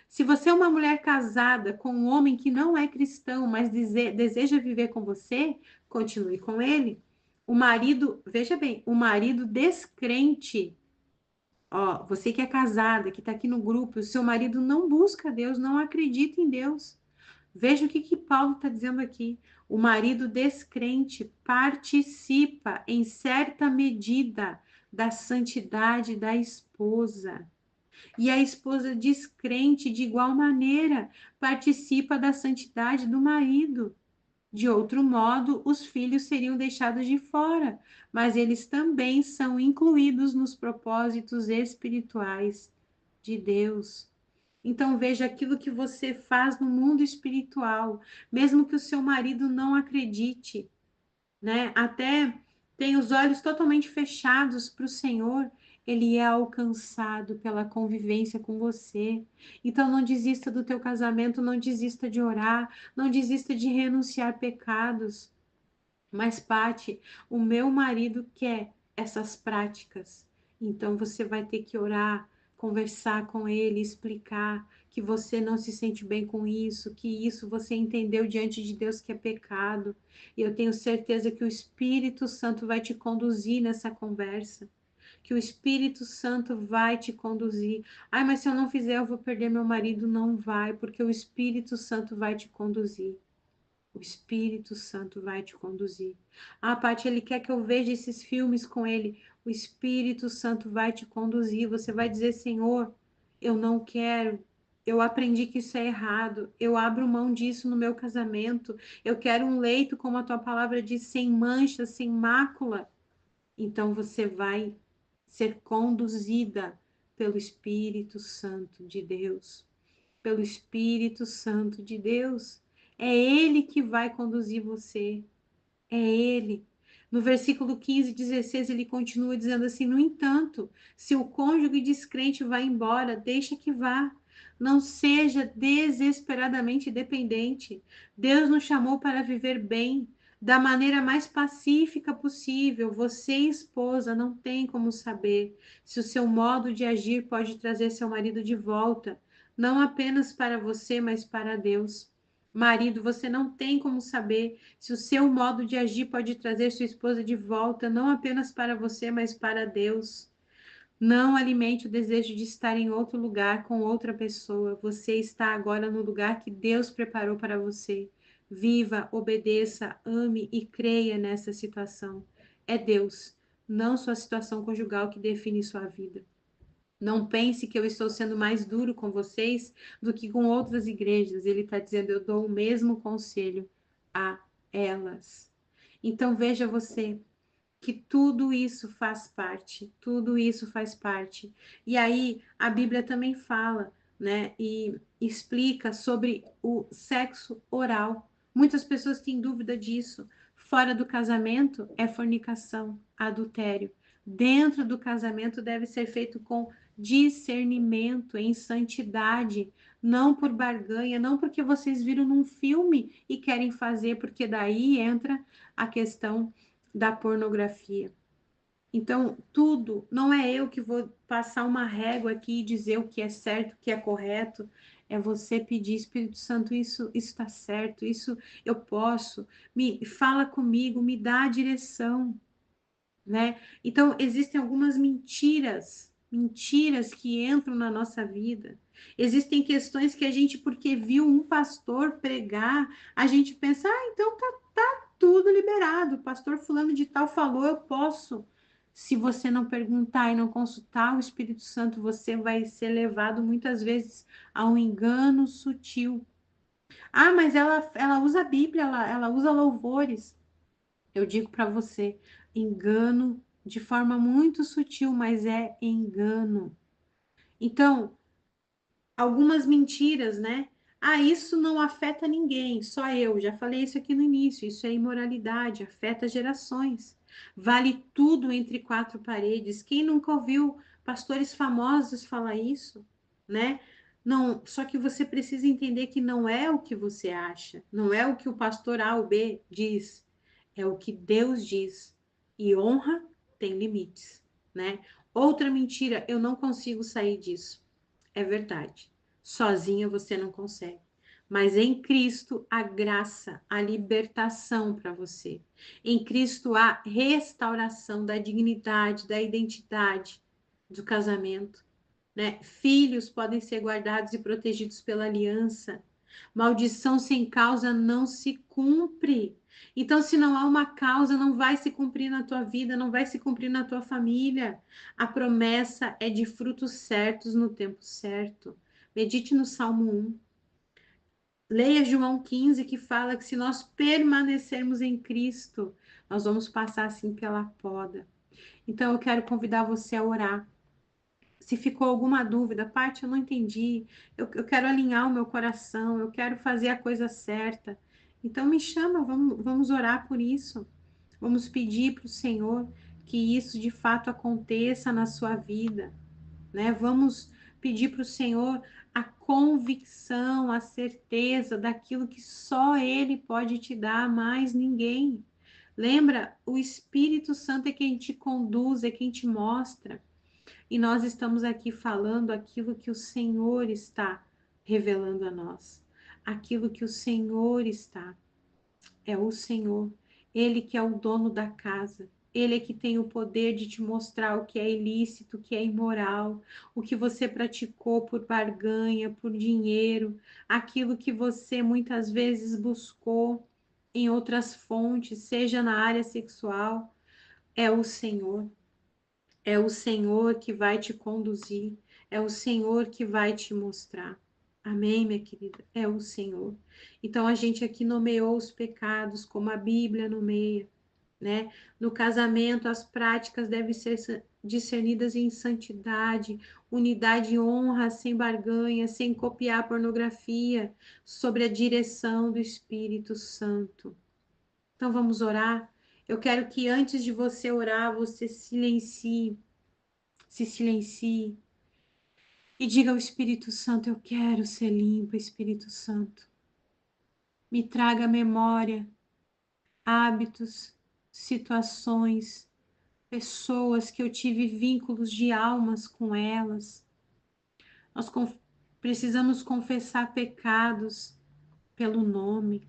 Se você é uma mulher casada com um homem que não é cristão, mas deseja viver com você, continue com ele. O marido, veja bem, o marido descrente, ó, você que é casada, que está aqui no grupo, o seu marido não busca Deus, não acredita em Deus. Veja o que Paulo está dizendo aqui. O marido descrente participa, em certa medida, da santidade da esposa. E a esposa descrente, de igual maneira, participa da santidade do marido. De outro modo, os filhos seriam deixados de fora, mas eles também são incluídos nos propósitos espirituais de Deus. Então veja aquilo que você faz no mundo espiritual, mesmo que o seu marido não acredite, né? Até tem os olhos totalmente fechados para o Senhor, ele é alcançado pela convivência com você. Então não desista do teu casamento, não desista de orar, não desista de renunciar pecados. Mas, Pati, o meu marido quer essas práticas. Então você vai ter que orar, conversar com ele, explicar que você não se sente bem com isso, que isso você entendeu diante de Deus que é pecado. E eu tenho certeza que o Espírito Santo vai te conduzir nessa conversa. Que o Espírito Santo vai te conduzir. Ai, mas se eu não fizer, eu vou perder meu marido. Não vai, porque o Espírito Santo vai te conduzir. O Espírito Santo vai te conduzir. Ah, Paty, ele quer que eu veja esses filmes com ele. O Espírito Santo vai te conduzir. Você vai dizer, Senhor, eu não quero. Eu aprendi que isso é errado. Eu abro mão disso no meu casamento. Eu quero um leito, como a tua palavra diz, sem mancha, sem mácula. Então você vai ser conduzida pelo Espírito Santo de Deus. Pelo Espírito Santo de Deus. É Ele que vai conduzir você. É Ele. No versículo 15 e 16, ele continua dizendo assim: no entanto, se o cônjuge descrente vai embora, deixa que vá. Não seja desesperadamente dependente. Deus nos chamou para viver bem, da maneira mais pacífica possível. Você, esposa, não tem como saber se o seu modo de agir pode trazer seu marido de volta, não apenas para você, mas para Deus. Marido, você não tem como saber se o seu modo de agir pode trazer sua esposa de volta, não apenas para você, mas para Deus. Não alimente o desejo de estar em outro lugar com outra pessoa. Você está agora no lugar que Deus preparou para você. Viva, obedeça, ame e creia nessa situação. É Deus, não sua situação conjugal que define sua vida. Não pense que eu estou sendo mais duro com vocês do que com outras igrejas. Ele está dizendo, eu dou o mesmo conselho a elas. Então veja você que tudo isso faz parte, tudo isso faz parte. E aí a Bíblia também fala, né, e explica sobre o sexo oral. Muitas pessoas têm dúvida disso. Fora do casamento é fornicação, adultério. Dentro do casamento deve ser feito com discernimento, em santidade, não por barganha, não porque vocês viram num filme e querem fazer, porque daí entra a questão da pornografia. Então, tudo, não é eu que vou passar uma régua aqui e dizer o que é certo, o que é correto, é você pedir, Espírito Santo, isso está certo, isso eu posso, me fala comigo, me dá a direção, né? Então, existem algumas mentiras que entram na nossa vida. Existem questões que a gente, porque viu um pastor pregar, a gente pensa, ah, então tá tudo liberado. O pastor fulano de tal falou, eu posso. Se você não perguntar e não consultar o Espírito Santo, você vai ser levado muitas vezes a um engano sutil. Ah, mas ela usa a Bíblia, ela usa louvores. Eu digo para você, engano de forma muito sutil, mas é engano. Então, algumas mentiras, né? Ah, isso não afeta ninguém, só eu. Já falei isso aqui no início. Isso é imoralidade, afeta gerações. Vale tudo entre quatro paredes. Quem nunca ouviu pastores famosos falar isso, né? Não, só que você precisa entender que não é o que você acha, não é o que o pastor A ou B diz, é o que Deus diz. E honra tem limites, né? Outra mentira, eu não consigo sair disso. É verdade. Sozinha você não consegue. Mas em Cristo há graça, há libertação para você. Em Cristo há restauração da dignidade, da identidade do casamento, né? Filhos podem ser guardados e protegidos pela aliança. Maldição sem causa não se cumpre. Então, se não há uma causa, não vai se cumprir na tua vida, não vai se cumprir na tua família. A promessa é de frutos certos no tempo certo. Medite no Salmo 1. Leia João 15, que fala que se nós permanecermos em Cristo, nós vamos passar assim pela poda. Então, eu quero convidar você a orar. Se ficou alguma dúvida, Paty, eu não entendi, eu quero alinhar o meu coração, eu quero fazer a coisa certa. Então me chama, vamos orar por isso. Vamos pedir para o Senhor que isso de fato aconteça na sua vida, né? Vamos pedir para o Senhor a convicção, a certeza daquilo que só Ele pode te dar, mais ninguém. Lembra, o Espírito Santo é quem te conduz, é quem te mostra. E nós estamos aqui falando aquilo que o Senhor está revelando a nós aquilo que o Senhor está. É o Senhor, Ele que é o dono da casa. Ele é que tem o poder de te mostrar o que é ilícito, o que é imoral, o que você praticou por barganha, por dinheiro, aquilo que você muitas vezes buscou em outras fontes, seja na área sexual. É o Senhor. É o Senhor que vai te conduzir. É o Senhor que vai te mostrar. Amém, minha querida? É o Senhor. Então a gente aqui nomeou os pecados como a Bíblia nomeia, né? No casamento, as práticas devem ser discernidas em santidade, unidade e honra, sem barganha, sem copiar pornografia, sobre a direção do Espírito Santo. Então vamos orar? Eu quero que antes de você orar, você se silencie e diga ao Espírito Santo: eu quero ser limpa, Espírito Santo. Me traga à memória hábitos, situações, pessoas que eu tive vínculos de almas com elas. Nós precisamos confessar pecados pelo nome.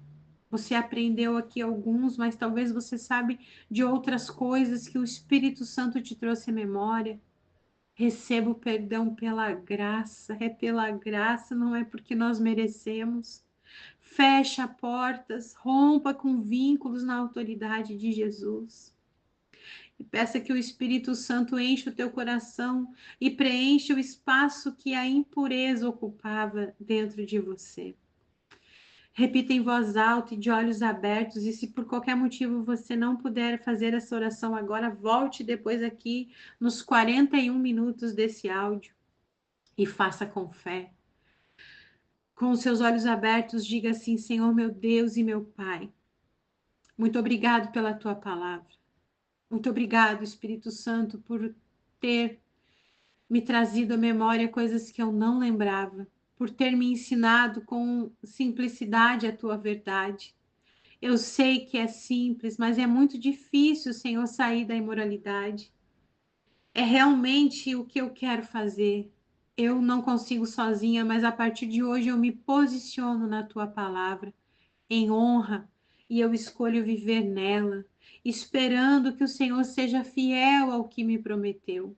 Você aprendeu aqui alguns, mas talvez você sabe de outras coisas que o Espírito Santo te trouxe à memória. Receba o perdão pela graça, é pela graça, não é porque nós merecemos. Fecha portas, rompa com vínculos na autoridade de Jesus. E peça que o Espírito Santo enche o teu coração e preencha o espaço que a impureza ocupava dentro de você. Repita em voz alta e de olhos abertos, e se por qualquer motivo você não puder fazer essa oração agora, volte depois aqui nos 41 minutos desse áudio e faça com fé. Com os seus olhos abertos, diga assim: Senhor meu Deus e meu Pai, muito obrigado pela tua palavra. Muito obrigado, Espírito Santo, por ter me trazido à memória coisas que eu não lembrava, por ter me ensinado com simplicidade a tua verdade. Eu sei que é simples, mas é muito difícil, Senhor, sair da imoralidade. É realmente o que eu quero fazer. Eu não consigo sozinha, mas a partir de hoje eu me posiciono na tua palavra em honra e eu escolho viver nela, esperando que o Senhor seja fiel ao que me prometeu.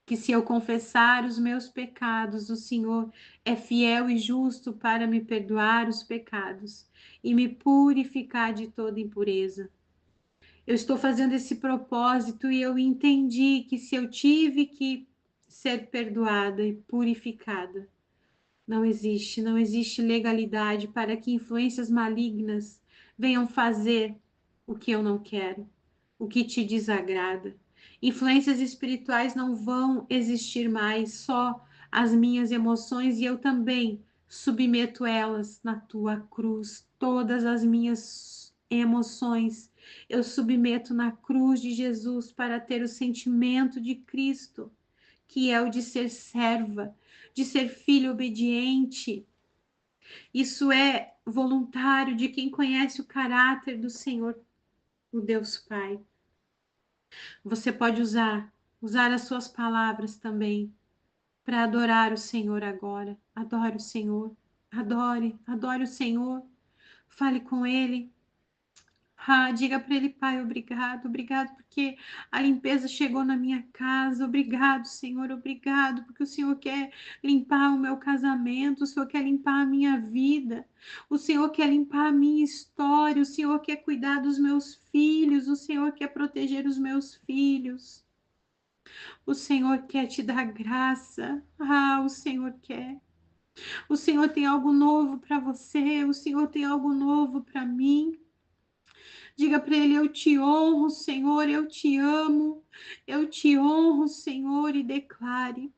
Que se eu confessar os meus pecados, o Senhor é fiel e justo para me perdoar os pecados e me purificar de toda impureza. Eu estou fazendo esse propósito e eu entendi que se eu tive que ser perdoada e purificada, não existe legalidade para que influências malignas venham fazer o que eu não quero, o que te desagrada. Influências espirituais não vão existir mais, só as minhas emoções, e eu também submeto elas na tua cruz. Todas as minhas emoções eu submeto na cruz de Jesus para ter o sentimento de Cristo, que é o de ser serva, de ser filho obediente. Isso é voluntário de quem conhece o caráter do Senhor, o Deus Pai. Você pode usar as suas palavras também para adorar o Senhor agora. Adore o Senhor. Adore o Senhor. Fale com Ele. Diga para ele: Pai, obrigado porque a limpeza chegou na minha casa. Obrigado, Senhor, obrigado porque o Senhor quer limpar o meu casamento, o Senhor quer limpar a minha vida, o Senhor quer limpar a minha história, o Senhor quer cuidar dos meus filhos, o Senhor quer proteger os meus filhos. O Senhor quer te dar graça. O Senhor quer. O Senhor tem algo novo para você, o Senhor tem algo novo para mim. Diga para ele: eu te honro, Senhor, eu te amo, eu te honro, Senhor, e declare.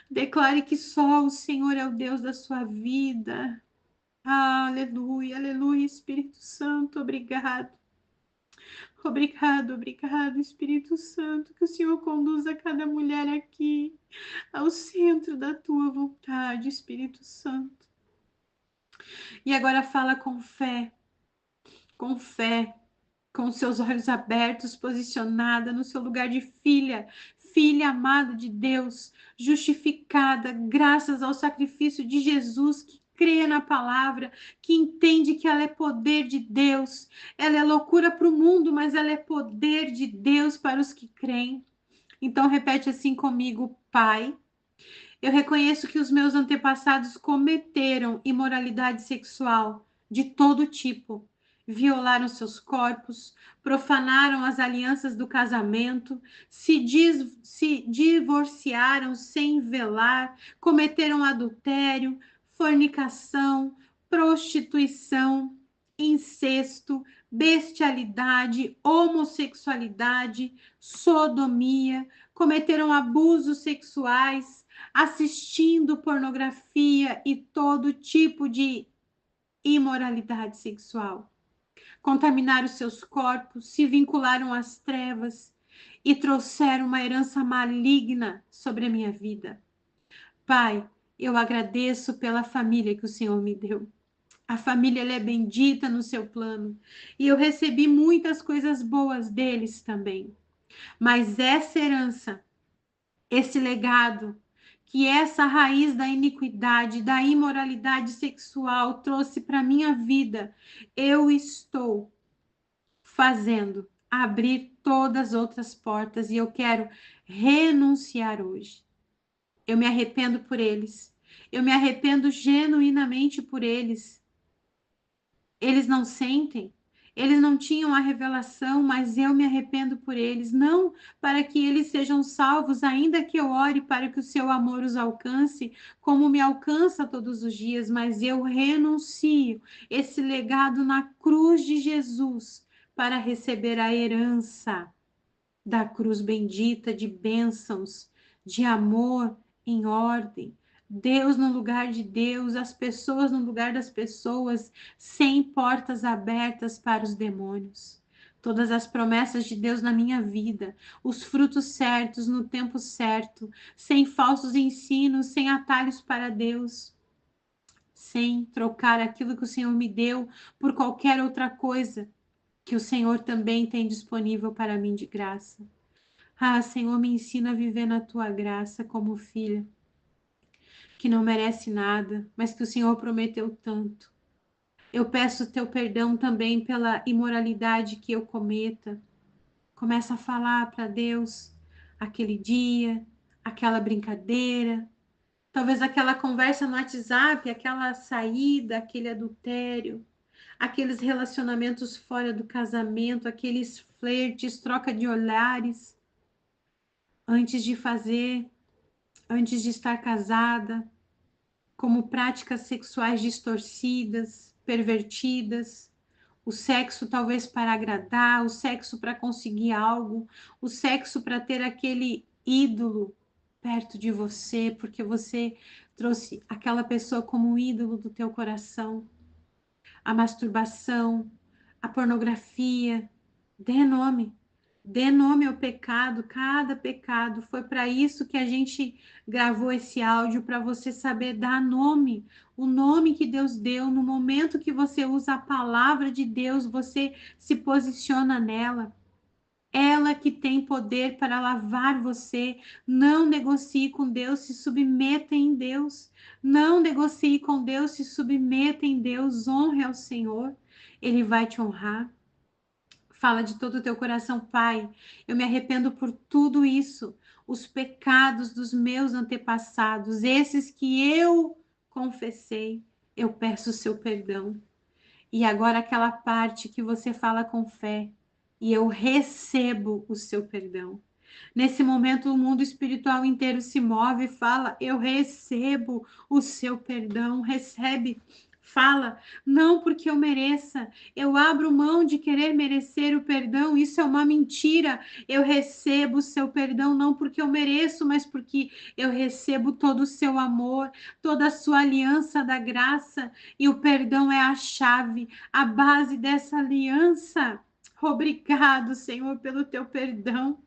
Declare que só o Senhor é o Deus da sua vida. Aleluia, aleluia, Espírito Santo, obrigado. Obrigado, Espírito Santo, que o Senhor conduza cada mulher aqui ao centro da tua vontade, Espírito Santo. E agora fala com fé, com fé, com seus olhos abertos, posicionada no seu lugar de filha, filha amada de Deus, justificada graças ao sacrifício de Jesus, que crê na palavra, que entende que ela é poder de Deus. Ela é loucura para o mundo, mas ela é poder de Deus para os que creem. Então repete assim comigo: Pai, eu reconheço que os meus antepassados cometeram imoralidade sexual de todo tipo. Violaram seus corpos, profanaram as alianças do casamento, se divorciaram sem velar, cometeram adultério, fornicação, prostituição, incesto, bestialidade, homossexualidade, sodomia, cometeram abusos sexuais, assistindo pornografia e todo tipo de imoralidade sexual. Contaminaram seus corpos, se vincularam às trevas e trouxeram uma herança maligna sobre a minha vida. Pai, eu agradeço pela família que o Senhor me deu. A família ela é bendita no seu plano e eu recebi muitas coisas boas deles também. Mas essa herança, esse legado, que essa raiz da iniquidade, da imoralidade sexual trouxe para minha vida, eu estou fazendo abrir todas as outras portas e eu quero renunciar hoje. Eu me arrependo por eles. Eu me arrependo genuinamente por eles. Eles não sentem, eles não tinham a revelação, mas eu me arrependo por eles, não para que eles sejam salvos, ainda que eu ore para que o seu amor os alcance, como me alcança todos os dias, mas eu renuncio esse legado na cruz de Jesus para receber a herança da cruz bendita de bênçãos, de amor em ordem. Deus no lugar de Deus, as pessoas no lugar das pessoas, sem portas abertas para os demônios. Todas as promessas de Deus na minha vida, os frutos certos no tempo certo, sem falsos ensinos, sem atalhos para Deus, sem trocar aquilo que o Senhor me deu por qualquer outra coisa que o Senhor também tem disponível para mim de graça. Ah, Senhor, me ensina a viver na tua graça como filha, que não merece nada, mas que o Senhor prometeu tanto. Eu peço teu perdão também pela imoralidade que eu cometa. Começa a falar para Deus aquele dia, aquela brincadeira, talvez aquela conversa no WhatsApp, aquela saída, aquele adultério, aqueles relacionamentos fora do casamento, aqueles flertes, troca de olhares antes de fazer, antes de estar casada, como práticas sexuais distorcidas, pervertidas, o sexo talvez para agradar, o sexo para conseguir algo, o sexo para ter aquele ídolo perto de você, porque você trouxe aquela pessoa como um ídolo do teu coração, a masturbação, a pornografia, dê nome ao pecado, cada pecado. Foi para isso que a gente gravou esse áudio, para você saber dar nome, o nome que Deus deu. No momento que você usa a palavra de Deus, você se posiciona nela. Ela que tem poder para lavar você. Não negocie com Deus, se submeta em Deus. Não negocie com Deus, se submeta em Deus. Honre ao Senhor, Ele vai te honrar. Fala de todo o teu coração, Pai. Eu me arrependo por tudo isso, os pecados dos meus antepassados, esses que eu confessei. Eu peço o seu perdão. E agora aquela parte que você fala com fé, e eu recebo o seu perdão. Nesse momento, o mundo espiritual inteiro se move e fala: eu recebo o seu perdão. Recebe, fala, não porque eu mereça, eu abro mão de querer merecer o perdão, isso é uma mentira. Eu recebo o seu perdão, não porque eu mereço, mas porque eu recebo todo o seu amor, toda a sua aliança da graça, e o perdão é a chave, a base dessa aliança. Obrigado, Senhor, pelo teu perdão.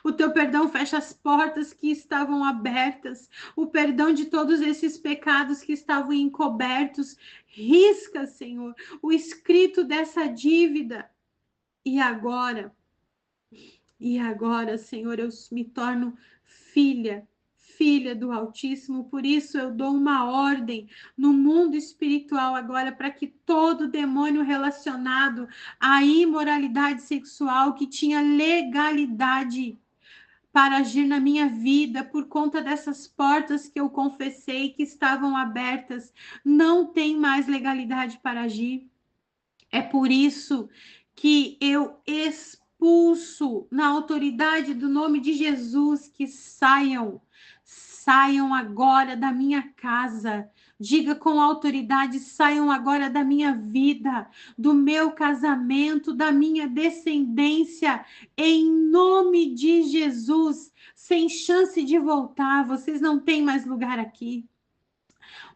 O teu perdão fecha as portas que estavam abertas. O perdão de todos esses pecados que estavam encobertos. Risca, Senhor, o escrito dessa dívida. E agora, E agora, Senhor, eu me torno filha, filha do Altíssimo. Por isso eu dou uma ordem no mundo espiritual agora para que todo demônio relacionado à imoralidade sexual que tinha legalidade para agir na minha vida por conta dessas portas que eu confessei que estavam abertas, não tem mais legalidade para agir. É por isso que eu expulso na autoridade do nome de Jesus que saiam, saiam agora da minha casa. Diga com autoridade, saiam agora da minha vida, do meu casamento, da minha descendência, em nome de Jesus, sem chance de voltar. Vocês não têm mais lugar aqui.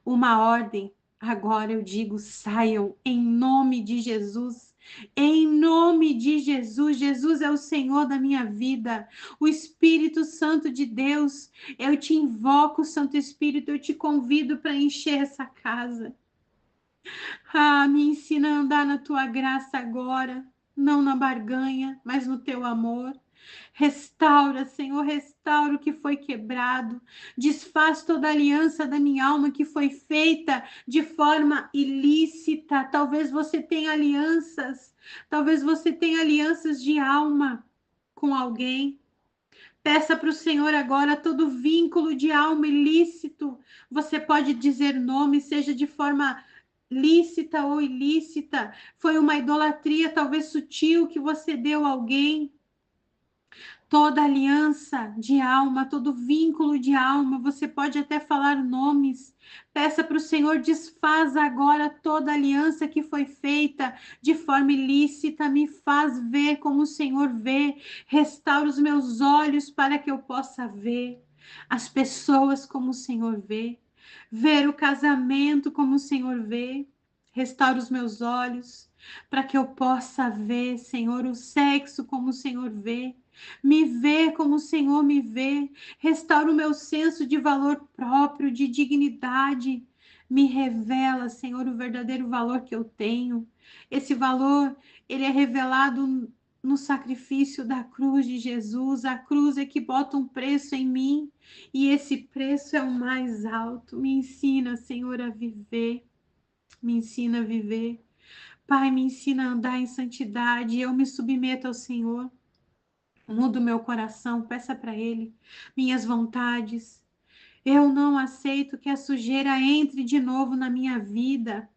Uma ordem. Agora eu digo: saiam em nome de Jesus. Em nome de Jesus. Jesus é o Senhor da minha vida. O Espírito Santo de Deus. Eu te invoco, Santo Espírito. Eu te convido para encher essa casa. Ah, me ensina a andar na tua graça agora. Não na barganha, mas no teu amor. Restaura, Senhor, restaura o que foi quebrado. Desfaz toda a aliança da minha alma que foi feita de forma ilícita. Talvez você tenha alianças de alma com alguém. Peça para o Senhor agora todo vínculo de alma ilícito. Você pode dizer nome, seja de forma lícita ou ilícita. Foi uma idolatria, talvez sutil, que você deu a alguém. Toda aliança de alma, todo vínculo de alma, você pode até falar nomes. Peça para o Senhor, desfaz agora toda aliança que foi feita de forma ilícita, me faz ver como o Senhor vê, restaura os meus olhos para que eu possa ver as pessoas como o Senhor vê, ver o casamento como o Senhor vê, restaura os meus olhos para que eu possa ver, Senhor, o sexo como o Senhor vê. Me vê como o Senhor me vê, restaura o meu senso de valor próprio, de dignidade. Me revela, Senhor, o verdadeiro valor que eu tenho. Esse valor, ele é revelado no sacrifício da cruz de Jesus. A cruz é que bota um preço em mim e esse preço é o mais alto. Me ensina, Senhor, a viver. Me ensina a viver. Pai, me ensina a andar em santidade. Eu me submeto ao Senhor. Muda o meu coração, peça para Ele minhas vontades. Eu não aceito que a sujeira entre de novo na minha vida.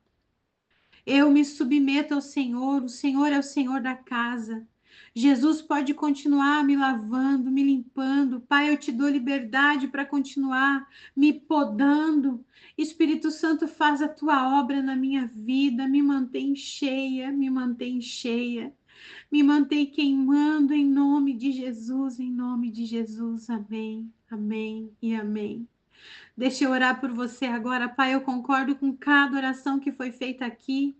Eu me submeto ao Senhor, o Senhor é o Senhor da casa. Jesus pode continuar me lavando, me limpando. Pai, eu te dou liberdade para continuar me podando. Espírito Santo, faz a tua obra na minha vida, me mantém cheia, me mantém cheia. Me mantém queimando em nome de Jesus, em nome de Jesus. Amém, amém e amém. Deixa eu orar por você agora, Pai. Eu concordo com cada oração que foi feita aqui.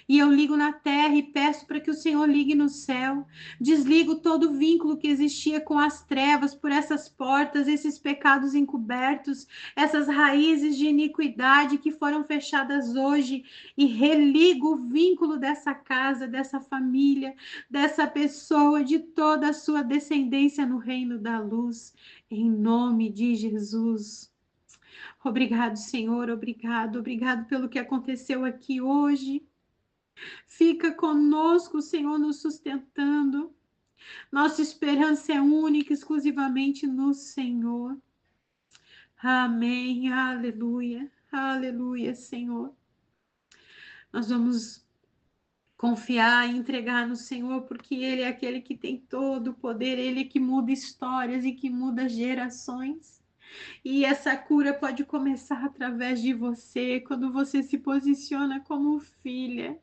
E eu ligo na terra e peço para que o Senhor ligue no céu. Desligo todo o vínculo que existia com as trevas por essas portas, esses pecados encobertos, essas raízes de iniquidade que foram fechadas hoje. E religo o vínculo dessa casa, dessa família, dessa pessoa, de toda a sua descendência no reino da luz. Em nome de Jesus. Obrigado, Senhor. Obrigado pelo que aconteceu aqui hoje. Fica conosco, Senhor, nos sustentando. Nossa esperança é única, exclusivamente no Senhor. Amém, aleluia, aleluia, Senhor. Nós vamos confiar e entregar no Senhor, porque Ele é aquele que tem todo o poder, Ele é que muda histórias e que muda gerações. E essa cura pode começar através de você, quando você se posiciona como filha.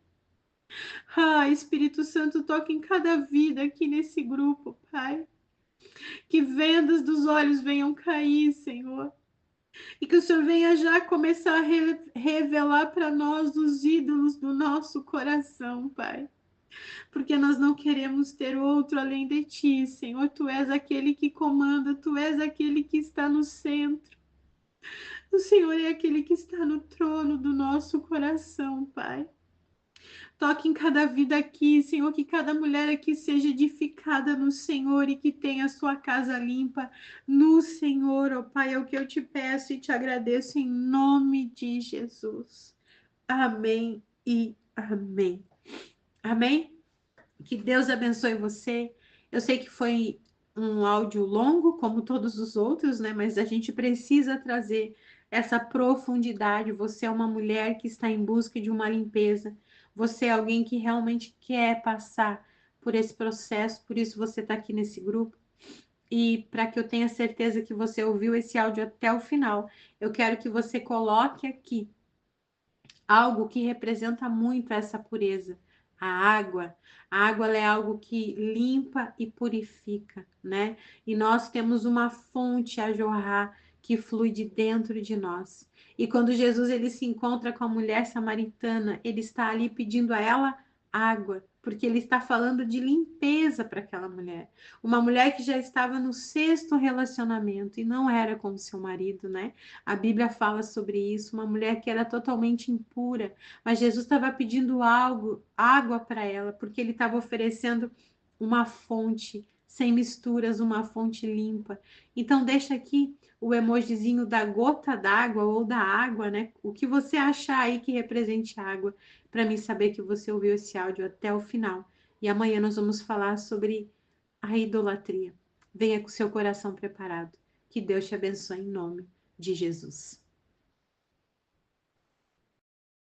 Ah, Espírito Santo, toca em cada vida aqui nesse grupo, Pai. Que vendas dos olhos venham cair, Senhor. E que o Senhor venha já começar a revelar para nós os ídolos do nosso coração, Pai. Porque nós não queremos ter outro além de Ti, Senhor. Tu és aquele que comanda, Tu és aquele que está no centro. O Senhor é aquele que está no trono do nosso coração, Pai. Toque em cada vida aqui, Senhor, que cada mulher aqui seja edificada no Senhor e que tenha a sua casa limpa no Senhor, ó Pai. É o que eu te peço e te agradeço em nome de Jesus. Amém e amém. Amém? Que Deus abençoe você. Eu sei que foi um áudio longo, como todos os outros, né? Mas a gente precisa trazer essa profundidade. Você é uma mulher que está em busca de uma limpeza. Você é alguém que realmente quer passar por esse processo, por isso você está aqui nesse grupo. E para que eu tenha certeza que você ouviu esse áudio até o final, eu quero que você coloque aqui algo que representa muito essa pureza. A água. A água ela é algo que limpa e purifica, né? E nós temos uma fonte a jorrar que flui de dentro de nós. E quando Jesus ele se encontra com a mulher samaritana, ele está ali pedindo a ela água, porque ele está falando de limpeza para aquela mulher. Uma mulher que já estava no sexto relacionamento e não era com o seu marido, né? A Bíblia fala sobre isso, uma mulher que era totalmente impura, mas Jesus estava pedindo algo, água para ela, porque ele estava oferecendo uma fonte sem misturas, uma fonte limpa. Então deixa aqui o emojizinho da gota d'água ou da água, né? O que você achar aí que represente água, para mim saber que você ouviu esse áudio até o final. E amanhã nós vamos falar sobre a idolatria. Venha com seu coração preparado. Que Deus te abençoe em nome de Jesus.